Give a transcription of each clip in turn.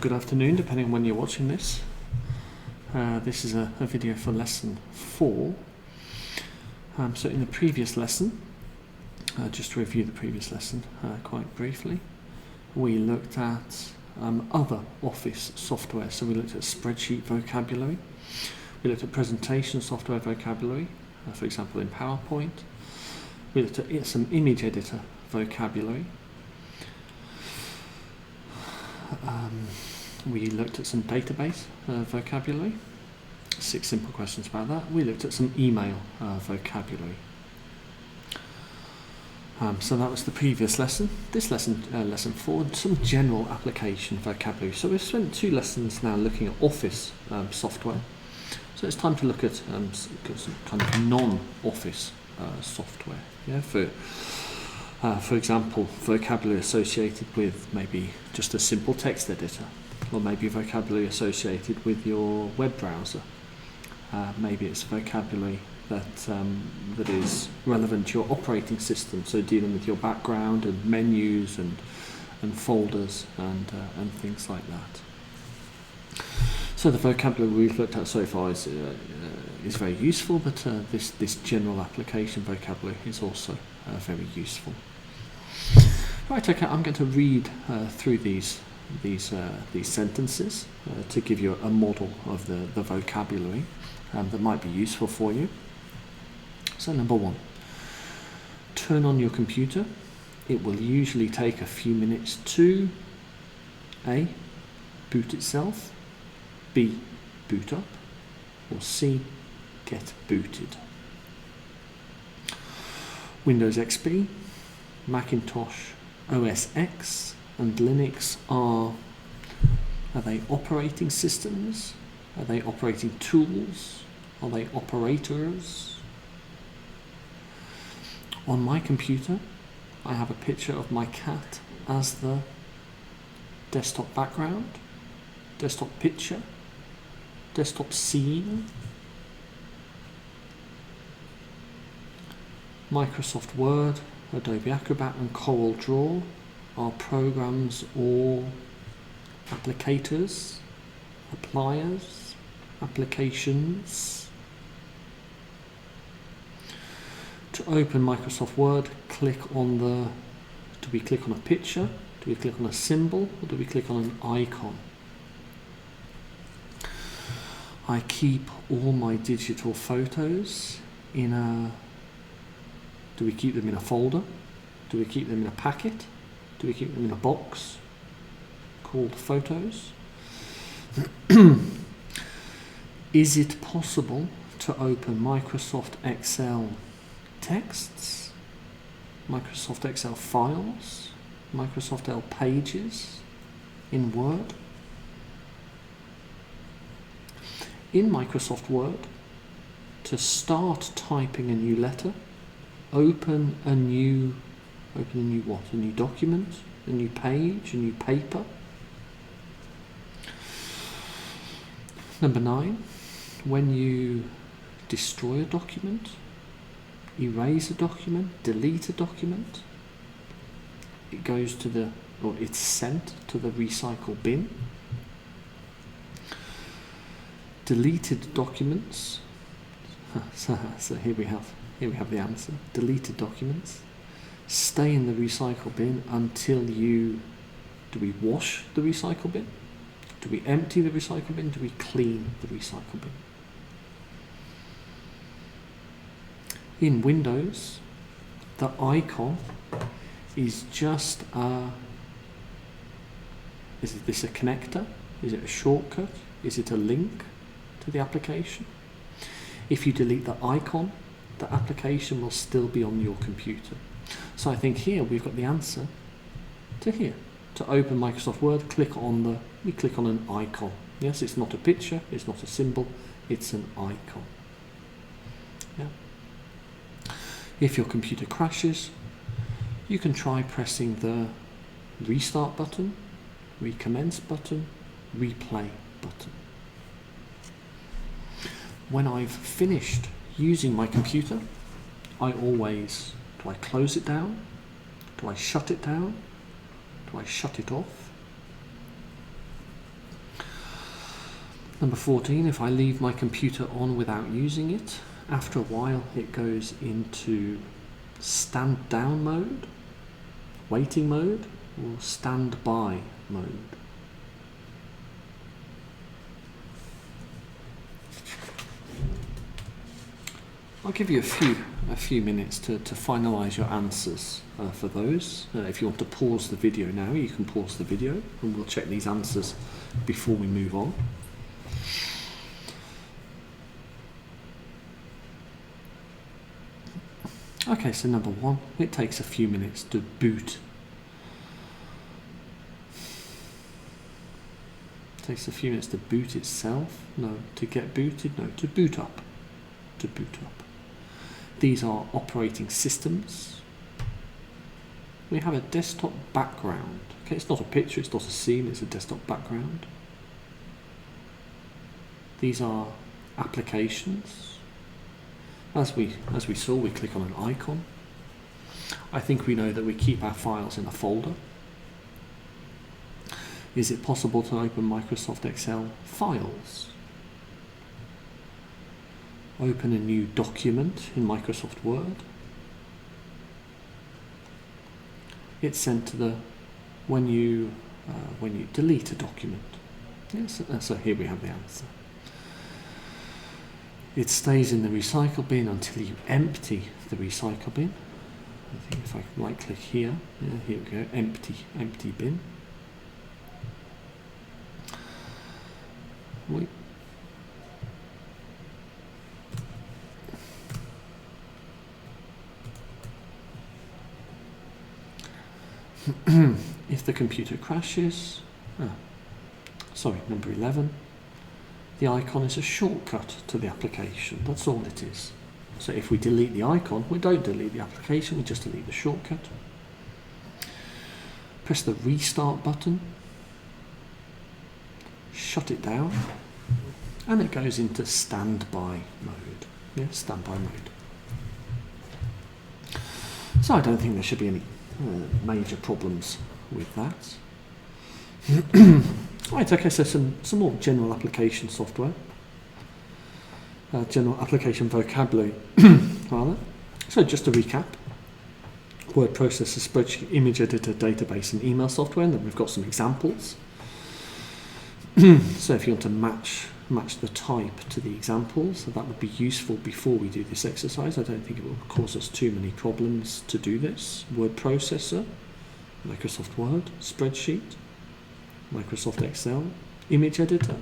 good afternoon, depending on when you're watching this. This is a video for lesson 4. So in the previous lesson, just to review the previous lesson quite briefly, we looked at other Office software. So we looked at spreadsheet vocabulary, we looked at presentation software vocabulary, for example in PowerPoint. We looked at some image editor vocabulary. We looked at some database vocabulary, 6 simple questions about that. We looked at some email vocabulary. So that was the previous lesson. This lesson, lesson 4, some general application vocabulary. So we've spent 2 lessons now looking at Office software. So it's time to look at some kind of non-Office software. Yeah, for example, vocabulary associated with maybe just a simple text editor, or maybe vocabulary associated with your web browser. Maybe it's vocabulary that is relevant to your operating system, so dealing with your background and menus and folders and things like that. So the vocabulary we've looked at so far is very useful, but this general application vocabulary is also very useful. Right, okay, I'm going to read through these sentences to give you a model of the vocabulary that might be useful for you. So number 1, turn on your computer. It will usually take a few minutes to A, boot itself, B, boot up, or C, get booted. Windows XP, Macintosh, OS X and Linux are they operating systems? Are they operating tools? Are they operators? On my computer, I have a picture of my cat as the desktop background, desktop picture, desktop scene. Microsoft Word, Adobe Acrobat and Corel Draw are programs or applicators, appliers, applications. To open Microsoft Word, do we click on a picture, do we click on a symbol, or do we click on an icon? I keep all my digital photos do we keep them in a folder? Do we keep them in a packet? Do we keep them in a box called photos? Is it possible to open Microsoft Excel texts, Microsoft Excel files, Microsoft Excel pages in Word? In Microsoft Word, to start typing a new letter, open a new what? A new document, a new page, a new paper. Number 9, when you destroy a document, erase a document, delete a document, it goes to it's sent to the recycle bin. Deleted documents. So here we have the answer. Deleted documents stay in the recycle bin until do we wash the recycle bin? Do we empty the recycle bin? Do we clean the recycle bin? In Windows, the icon is just is this a connector? Is it a shortcut? Is it a link to the application? If you delete the icon, the application will still be on your computer. So I think here we've got the answer to here. To open Microsoft Word, we click on an icon. Yes, it's not a picture, it's not a symbol, it's an icon. Yeah. If your computer crashes, you can try pressing the restart button, recommence button, replay button. When I've finished using my computer, do I close it down? Do I shut it down? Do I shut it off? Number 14, if I leave my computer on without using it, after a while it goes into stand down mode, waiting mode, or standby mode. I'll give you a few minutes to finalise your answers for those. If you want to pause the video now, you can pause the video and we'll check these answers before we move on. Okay, so number 1, it takes a few minutes to boot. It takes a few minutes to boot itself. No, to get booted. No, to boot up. To boot up. These are operating systems. We have a desktop background. Okay, it's not a picture, it's not a scene, it's a desktop background. These are applications. As we saw, we click on an icon. I think we know that we keep our files in a folder. Is it possible to open Microsoft Excel files? Open a new document in Microsoft Word. It's sent to the when you delete a document. Yes, so here we have the answer. It stays in the recycle bin until you empty the recycle bin. I think if I right click here, here we go, empty bin. Wait. If the computer crashes, number 11, the icon is a shortcut to the application. That's all it is. So if we delete the icon, we don't delete the application, we just delete the shortcut. Press the restart button, shut it down, and it goes into standby mode. Yeah, standby mode. So I don't think there should be any major problems with that. Right, okay, so some more general application software. General application vocabulary, rather. So just to recap, word processor, spreadsheet, image editor, database and email software, and then we've got some examples. So if you want to match the type to the examples, so that would be useful before we do this exercise. I don't think it will cause us too many problems to do this. Word processor, Microsoft Word, spreadsheet, Microsoft Excel, image editor,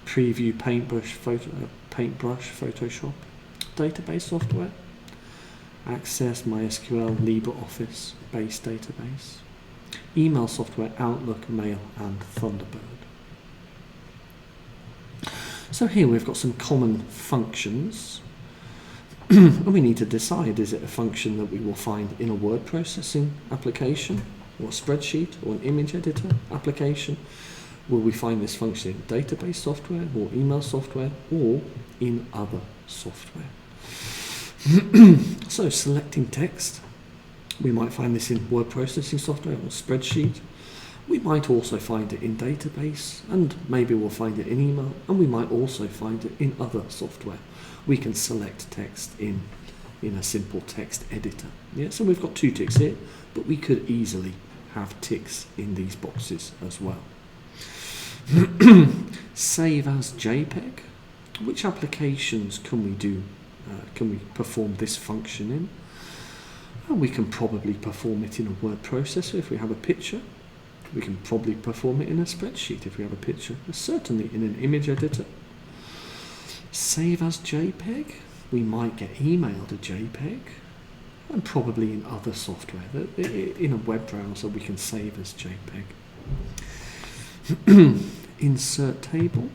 preview, paintbrush, Photoshop, database software, Access, MySQL, LibreOffice, base database, email software, Outlook, Mail and Thunderbird. So here we've got some common functions and we need to decide, is it a function that we will find in a word processing application or a spreadsheet or an image editor application? Will we find this function in database software or email software or in other software? So selecting text, we might find this in word processing software or spreadsheet. We might also find it in database, and maybe we'll find it in email, and we might also find it in other software. We can select text in a simple text editor. Yeah, so we've got 2 ticks here, but we could easily have ticks in these boxes as well. Save as JPEG. Which applications can we do? Can we perform this function in? Well, we can probably perform it in a word processor if we have a picture. We can probably perform it in a spreadsheet if we have a picture. Certainly in an image editor. Save as JPEG. We might get emailed a JPEG. And probably in other software. In a web browser we can save as JPEG. Insert table.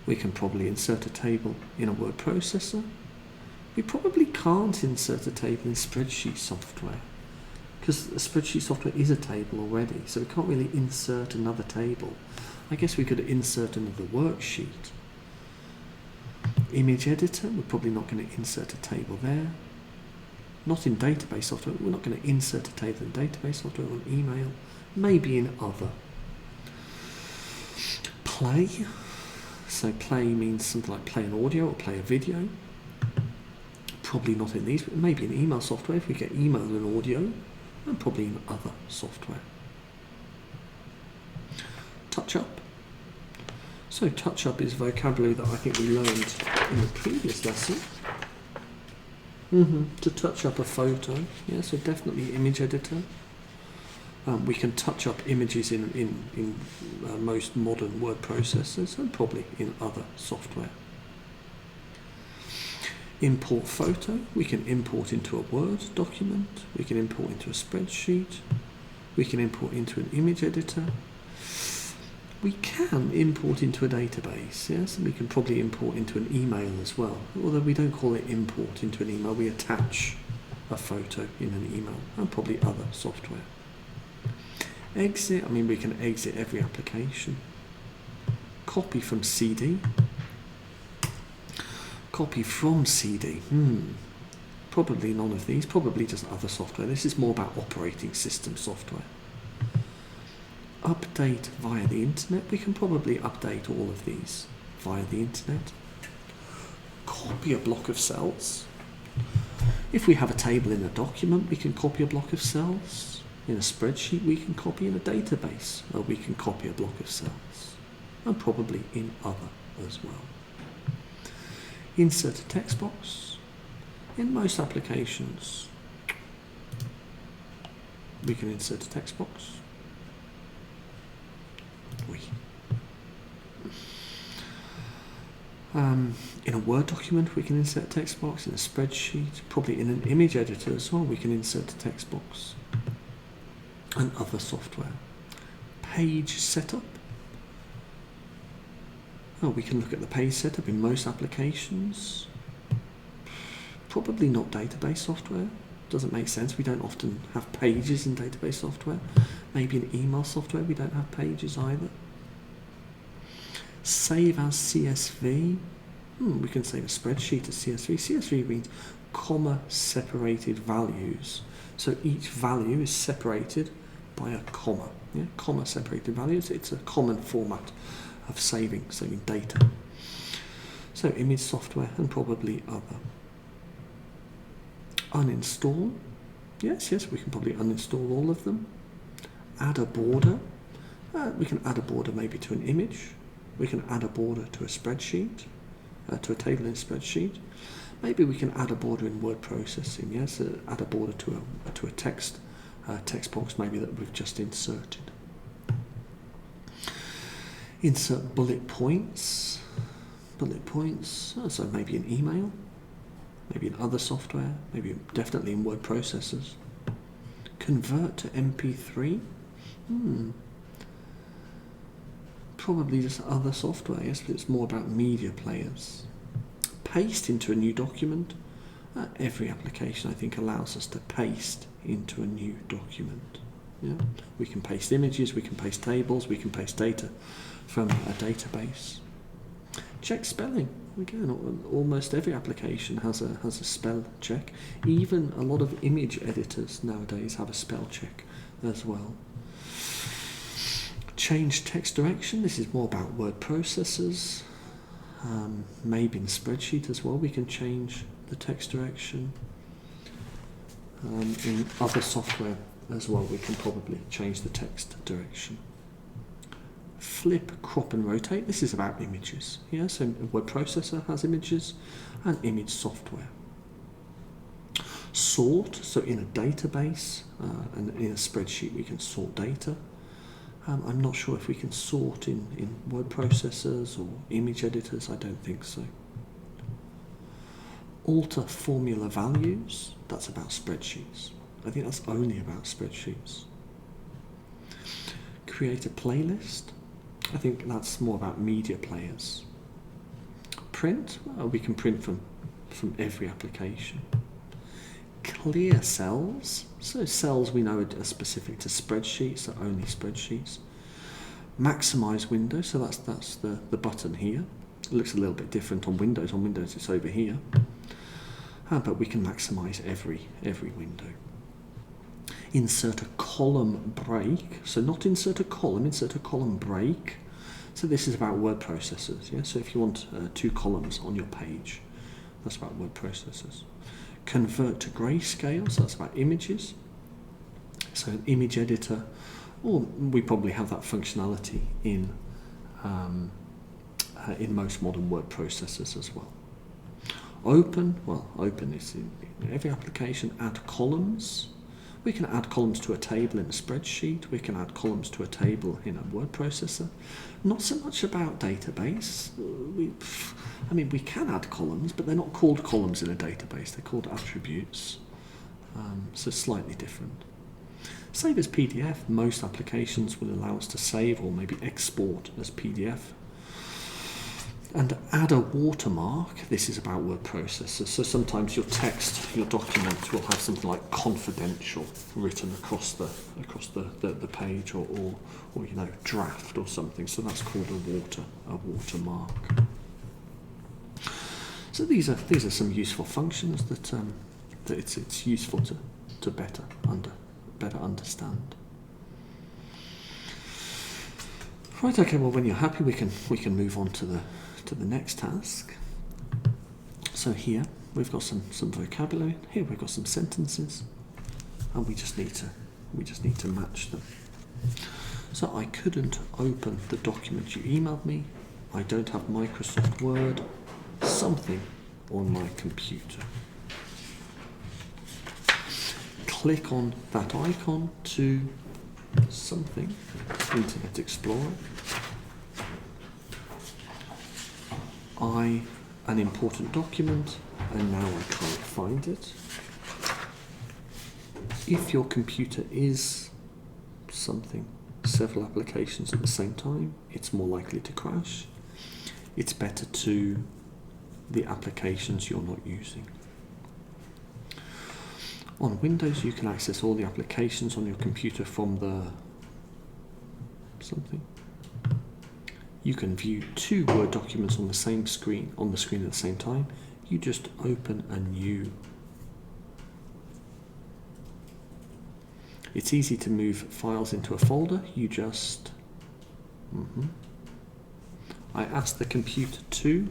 We can probably insert a table in a word processor. We probably can't insert a table in spreadsheet software, because the spreadsheet software is a table already, so we can't really insert another table. I guess we could insert another worksheet. Image editor, we're probably not going to insert a table there. Not in database software, we're not going to insert a table in database software or email. Maybe in other. Play. So play means something like play an audio or play a video. Probably not in these, but maybe in email software if we get email and audio, and probably in other software. Touch up. So touch up is vocabulary that I think we learned in the previous lesson. To touch up a photo, yeah, so definitely image editor. We can touch up images in most modern word processors and probably in other software. Import photo, we can import into a Word document, we can import into a spreadsheet, we can import into an image editor, we can import into a database, yes, and we can probably import into an email as well, although we don't call it import into an email, we attach a photo in an email, and probably other software. Exit, I mean we can exit every application. Copy from CD. Copy from CD, probably none of these, probably just other software. This is more about operating system software. Update via the internet, we can probably update all of these via the internet. Copy a block of cells. If we have a table in a document, we can copy a block of cells. In a spreadsheet, we can copy in a database, or we can copy a block of cells, and probably in other as well. Insert a text box. In most applications, we can insert a text box. In a Word document, we can insert a text box. In a spreadsheet, probably in an image editor as well, we can insert a text box. And other software. Page setup. Oh, we can look at the page setup in most applications. Probably not database software. Doesn't make sense. We don't often have pages in database software. Maybe in email software we don't have pages either. Save as CSV. We can save a spreadsheet as CSV. CSV means comma separated values. So each value is separated by a comma. Yeah? Comma separated values. It's a common format of saving data. So image software and probably other. Uninstall. Yes, we can probably uninstall all of them. Add a border. We can add a border maybe to an image. We can add a border to a spreadsheet, to a table in a spreadsheet. Maybe we can add a border in word processing. Yes, add a border to a text box maybe that we've just inserted. Insert bullet points. So maybe in email, maybe in other software, maybe definitely in word processors. Convert to MP3. Probably just other software, yes, but it's more about media players. Paste into a new document. Every application, I think, allows us to paste into a new document. Yeah, we can paste images, we can paste tables, we can paste data from a database. Check spelling. Again, almost every application has a spell check. Even a lot of image editors nowadays have a spell check as well. Change text direction. This is more about word processors. Maybe in a spreadsheet as well we can change the text direction. In other software as well we can probably change the text direction. Flip, crop and rotate. This is about images. Yeah, so a word processor has images and image software. Sort, so in a database and in a spreadsheet we can sort data. I'm not sure if we can sort in word processors or image editors. I don't think so. Alter formula values. That's about spreadsheets. I think that's only about spreadsheets. Create a playlist. I think that's more about media players. Print. Well, we can print from every application. Clear cells. So cells we know are specific to spreadsheets, so only spreadsheets. Maximize window, so that's the button here. It looks a little bit different on Windows. On Windows it's over here. But we can maximize every window. Insert a column break. So not insert a column break. So this is about word processors. Yeah. So if you want 2 columns on your page, that's about word processors. Convert to grayscale, so that's about images. So an image editor, or we probably have that functionality in most modern word processors as well. Open is in every application. Add columns. We can add columns to a table in a spreadsheet. We can add columns to a table in a word processor. Not so much about database. We can add columns, but they're not called columns in a database. They're called attributes. So slightly different. Save as PDF. Most applications will allow us to save or maybe export as PDF. And add a watermark. This is about word processors. So sometimes your text, your document will have something like confidential written across the page, or draft or something. So that's called a watermark. So these are some useful functions that it's useful to better understand. Right. Okay. Well, when you're happy, we can move on to the next task. So here we've got some vocabulary. Here we've got some sentences, and we just need to match them. So I couldn't open the document you emailed me. I don't have Microsoft Word. Something on my computer. Click on that icon to something. Internet Explorer. An important document, and now I can't find it. If your computer is several applications at the same time, it's more likely to crash. It's better to the applications you're not using. On Windows, you can access all the applications on your computer from the something. You can view 2 Word documents on the screen at the same time. You just open a new. It's easy to move files into a folder. You just. I asked the computer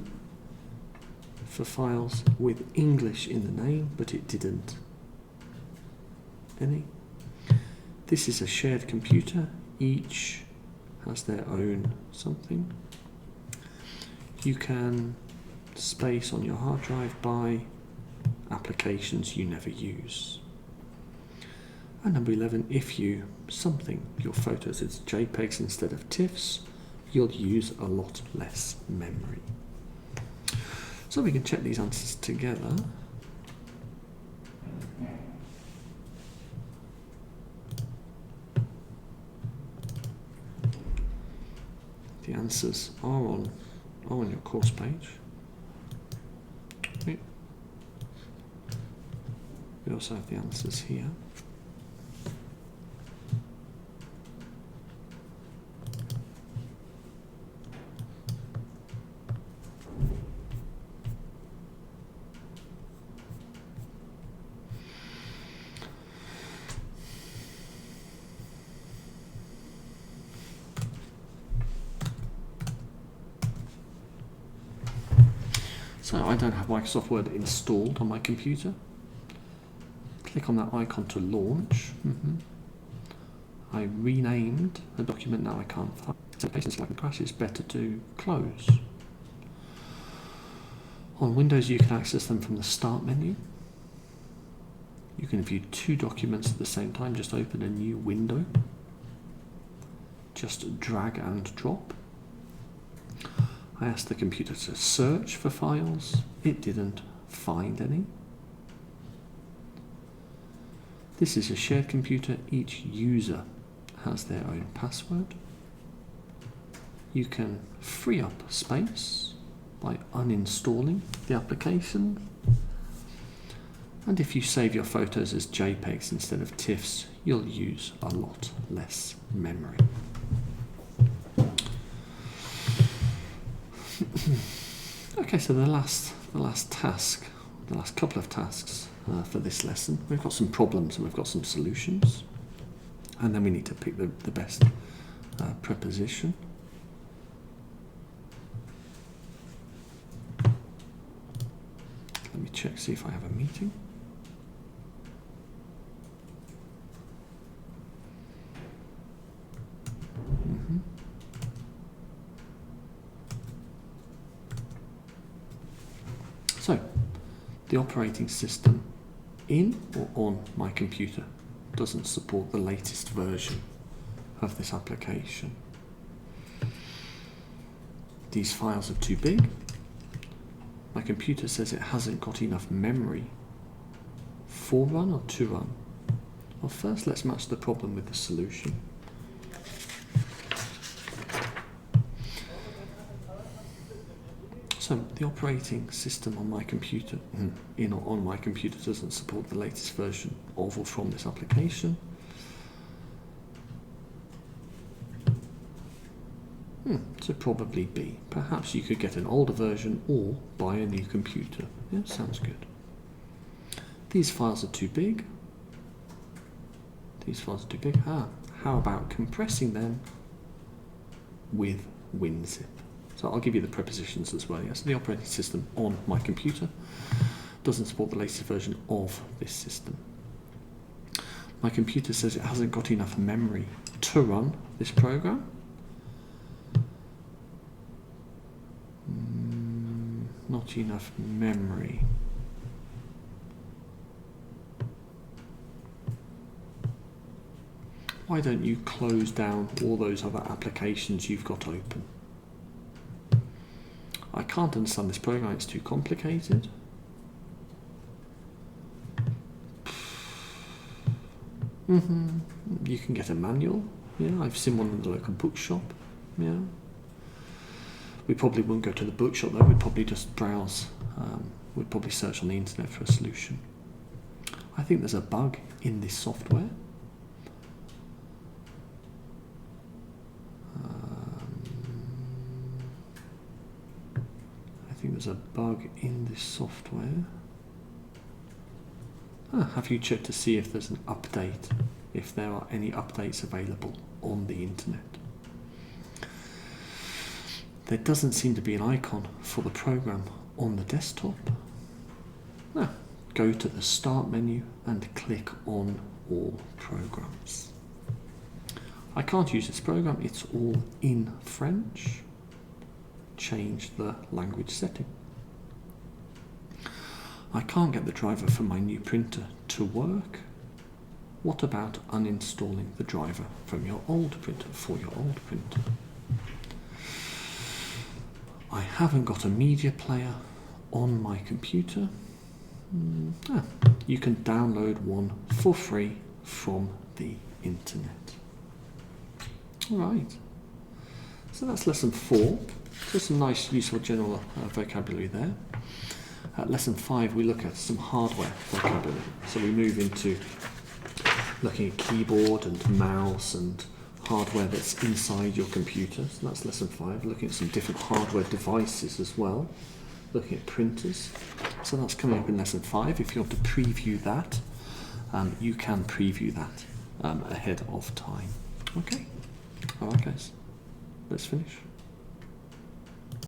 for files with English in the name, but it didn't. Any. This is a shared computer. Each has their own something. You can space on your hard drive by applications you never use. And number 11, if your photos is JPEGs instead of TIFFs, you'll use a lot less memory. So we can check these answers together. The answers are on your course page. We also have the answers here. So I don't have Microsoft Word installed on my computer. Click on that icon to launch. I renamed the document, now I can't find it. In case it crashes, better to close. On Windows, you can access them from the Start menu. You can view 2 documents at the same time. Just open a new window. Just drag and drop. I asked the computer to search for files. It didn't find any. This is a shared computer. Each user has their own password. You can free up space by uninstalling the application. And if you save your photos as JPEGs instead of TIFFs, you'll use a lot less memory. Okay, so the last couple of tasks for this lesson, we've got some problems and we've got some solutions, and then we need to pick the best preposition. check, see if I have a meeting. So, the operating system in or on my computer doesn't support the latest version of this application. These files are too big. My computer says it hasn't got enough memory for run or to run. Well, first let's match the problem with the solution. So the operating system on my computer, in or on my computer, doesn't support the latest version of or from this application. So probably B. Perhaps you could get an older version or buy a new computer. Yeah, sounds good. These files are too big. These files are too big. How about compressing them with WinZip? So I'll give you the prepositions as well. Yes, the operating system on my computer doesn't support the latest version of this system. My computer says it hasn't got enough memory to run this program. Not enough memory. Why don't you close down all those other applications you've got open? I can't understand this program, it's too complicated. You can get a manual. Yeah, I've seen one in the local bookshop. Yeah. We probably wouldn't go to the bookshop though, we'd probably just browse. We'd probably search on the internet for a solution. I think there's a bug in this software. There's a bug in this software. Have you checked to see if there's an update, if there are any updates available on the internet? There doesn't seem to be an icon for the program on the desktop. Go to the Start menu and click on All Programs. I can't use this program, it's all in French. Change the language setting. I can't get the driver for my new printer to work. What about uninstalling the driver from your old printer for your old printer? I haven't got a media player on my computer. You can download one for free from the internet. Alright, so that's lesson 4. Just some nice, useful general vocabulary there. At lesson 5, we look at some hardware vocabulary. So we move into looking at keyboard and mouse and hardware that's inside your computer. So that's lesson 5. Looking at some different hardware devices as well. Looking at printers. So that's coming up in lesson 5. If you want to preview that, you can preview that ahead of time. Okay. All right, guys. Let's finish.